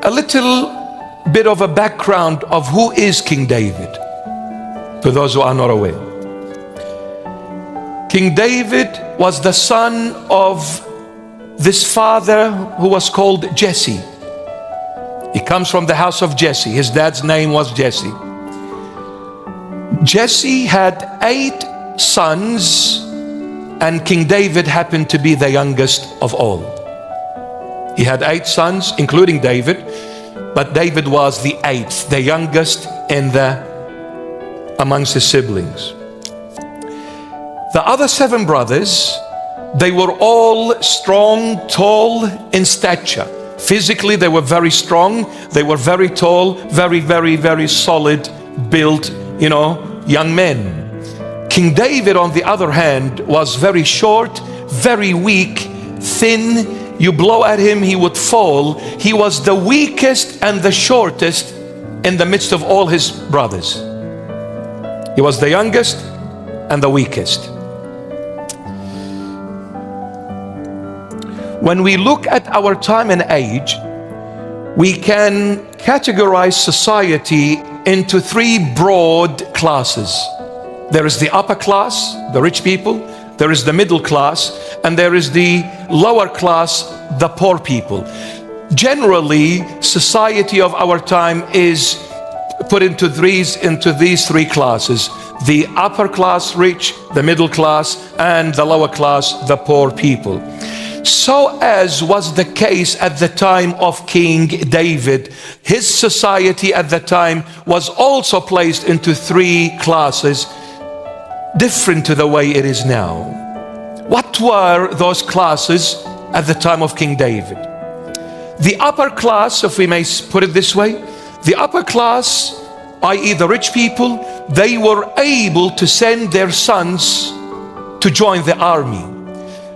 a little bit of a background of who is King David, for those who are not aware. King David was the son of this father who was called Jesse. He comes from the house of Jesse. His dad's name was Jesse. Jesse had 8 sons, and King David happened to be the youngest of all. He had 8 sons, including David, but David was the 8th, the youngest amongst his siblings. The other 7 brothers, they were all strong, tall in stature. Physically, they were very strong. They were very tall, very solid built, young men. King David, on the other hand, was very short, very weak, thin. You blow at him, he would fall. He was the weakest and the shortest in the midst of all his brothers. He was the youngest and the weakest. When we look at our time and age, we can categorize society into 3 broad classes. There is the upper class, the rich people. There is the middle class, and there is the lower class, the poor people. Generally, society of our time is put into these 3 classes: the upper class, rich; the middle class; and the lower class, the poor people. So as was the case at the time of King David, his society at the time was also placed into 3 classes, different to the way it is now. What were those classes at the time of King David? The upper class, if we may put it this way, the upper class, i.e. the rich people, they were able to send their sons to join the army.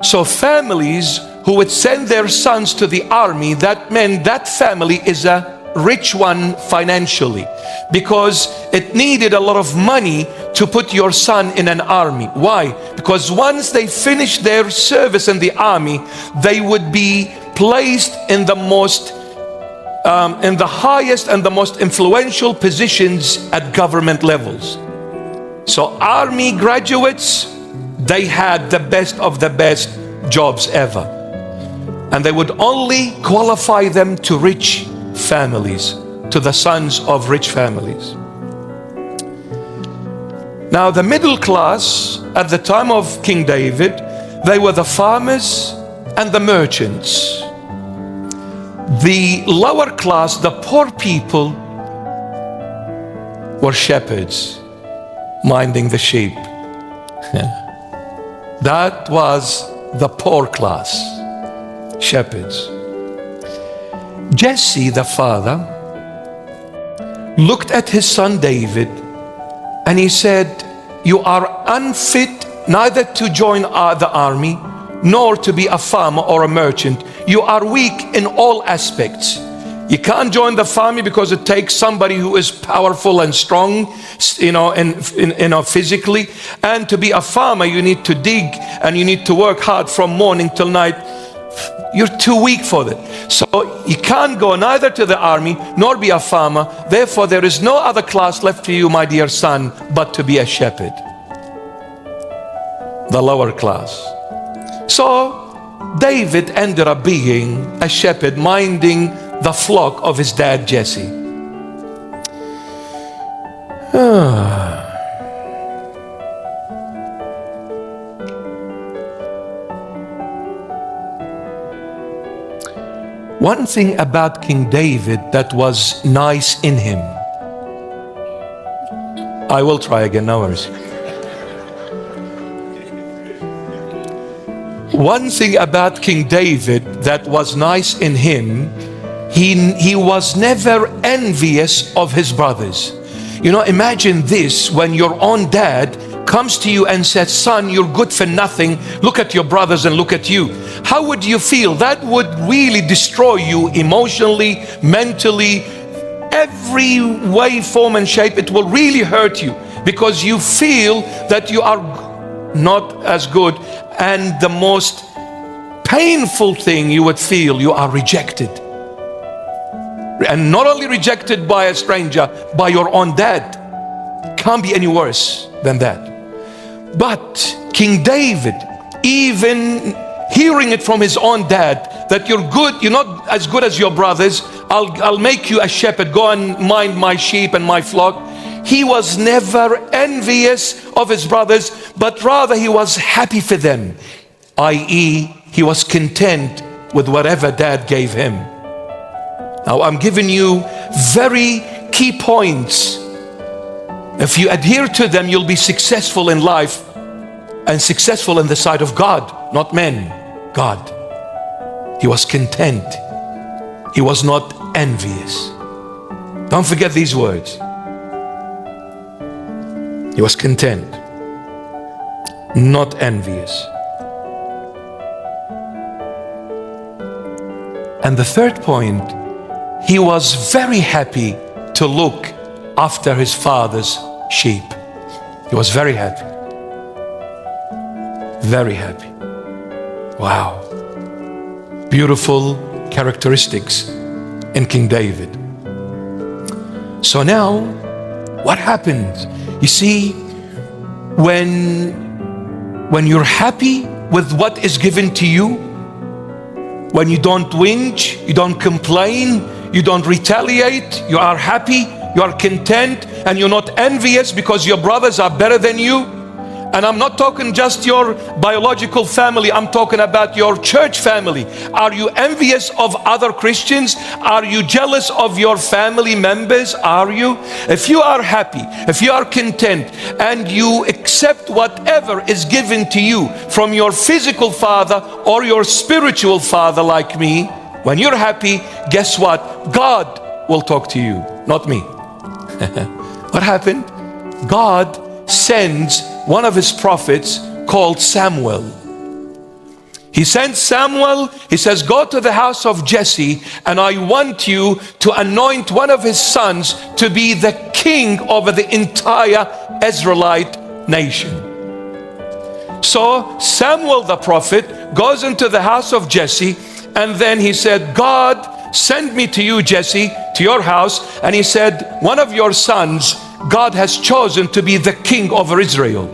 So families who would send their sons to the army, that meant that family is a rich one financially, because it needed a lot of money to put your son in an army. Why? Because once they finished their service in the army, they would be placed in the highest and the most influential positions at government levels. So army graduates, they had the best of the best jobs ever, and they would only qualify them to rich families, to the sons of rich families. Now the middle class at the time of King David, they were the farmers and the merchants. The lower class, the poor people, were shepherds minding the sheep. That was the poor class, shepherds. Jesse, the father, looked at his son David and he said, "You are unfit neither to join the army nor to be a farmer or a merchant. You are weak in all aspects. You can't join the army because it takes somebody who is powerful and strong, physically. And to be a farmer, you need to dig and you need to work hard from morning till night. You're too weak for that. So you can't go neither to the army nor be a farmer. Therefore, there is no other class left for you, my dear son, but to be a shepherd." The lower class. So David ended up being a shepherd, minding the flock of his dad Jesse. One thing about King David that was nice in him. I will try again, no worries. One thing about King David that was nice in him, he was never envious of his brothers. Imagine this, when your own dad comes to you and says, "Son, you're good for nothing. Look at your brothers and look at you." How would you feel? That would really destroy you emotionally, mentally, every way, form and shape. It will really hurt you because you feel that you are not as good. And the most painful thing you would feel, you are rejected. And not only rejected by a stranger, by your own dad. Can't be any worse than that. But King David, even hearing it from his own dad, that you're good, you're not as good as your brothers, I'll make you a shepherd, go and mind my sheep and my flock. He was never envious of his brothers, but rather he was happy for them, i.e. he was content with whatever dad gave him. Now I'm giving you very key points. If you adhere to them, you'll be successful in life and successful in the sight of God, not men, God. He was content. He was not envious. Don't forget these words. He was content, not envious. And the third point, he was very happy to look after his father's sheep. He was very happy. Very happy. Wow. Beautiful characteristics in King David. So now, what happens? You see, when you're happy with what is given to you, when you don't whinge, you don't complain, you don't retaliate, you are happy, you are content, and you're not envious because your brothers are better than you. And I'm not talking just your biological family, I'm talking about your church family. Are you envious of other Christians? Are you jealous of your family members? Are you? If you are happy, if you are content, and you accept whatever is given to you from your physical father or your spiritual father like me, when you're happy, guess what? God will talk to you, not me. What happened? God sends one of his prophets called Samuel. He sends Samuel, he says, go to the house of Jesse, and I want you to anoint one of his sons to be the king over the entire Israelite nation. So Samuel the prophet goes into the house of Jesse, and then he said, God sent me to you, Jesse, to your house, and he said, one of your sons God has chosen to be the king over Israel.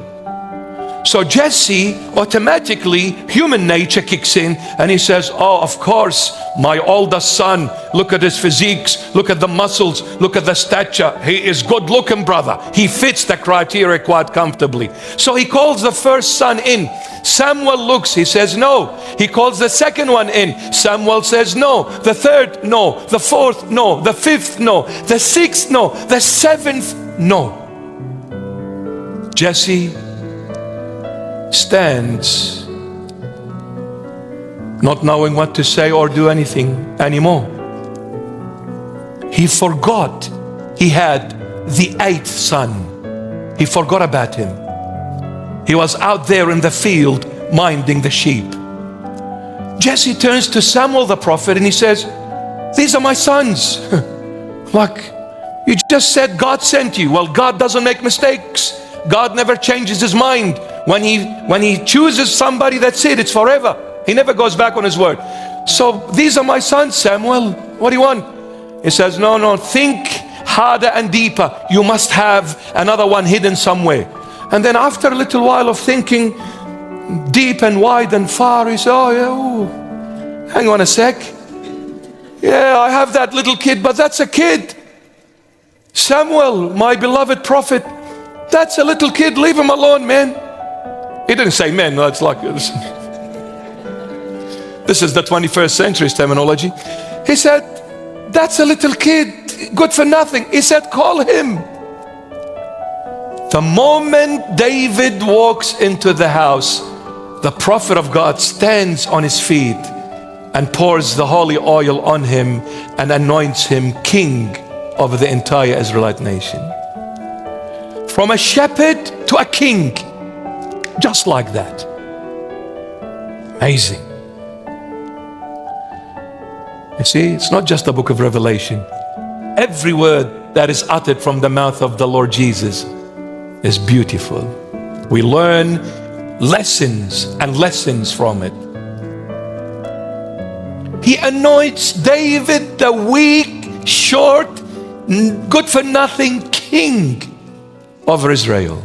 So Jesse, automatically, human nature kicks in, and he says, oh, of course, my oldest son, look at his physiques, look at the muscles, look at the stature. He is good looking, brother. He fits the criteria quite comfortably. So he calls the first son in. Samuel looks, he says no. He calls the second one in. Samuel says no. The third, no. The fourth, no. The fifth, no. The sixth, no. The seventh, no. Jesse stands not knowing what to say or do anything anymore. He forgot he had the eighth son. He forgot about him. He was out there in the field minding the sheep. Jesse turns to Samuel the prophet and he says, these are my sons. Like, you just said God sent you. Well, God doesn't make mistakes. God never changes his mind. When he chooses somebody, that's it, it's forever. He never goes back on his word. So these are my sons, Samuel. What do you want? He says, no, think harder and deeper. You must have another one hidden somewhere. And then after a little while of thinking deep and wide and far, he said, oh yeah, hang on a sec. Yeah, I have that little kid, but that's a kid. Samuel, my beloved prophet, that's a little kid, leave him alone, man. He didn't say men, no, it's like this. This is the 21st century's terminology. He said, that's a little kid, good for nothing. He said, call him. The moment David walks into the house, the prophet of God stands on his feet and pours the holy oil on him and anoints him king over the entire Israelite nation. From a shepherd to a king, just like that. Amazing. You see, it's not just the book of Revelation. Every word that is uttered from the mouth of the Lord Jesus is beautiful. We learn lessons and lessons from it. He anoints David, the weak short, good for nothing king over Israel.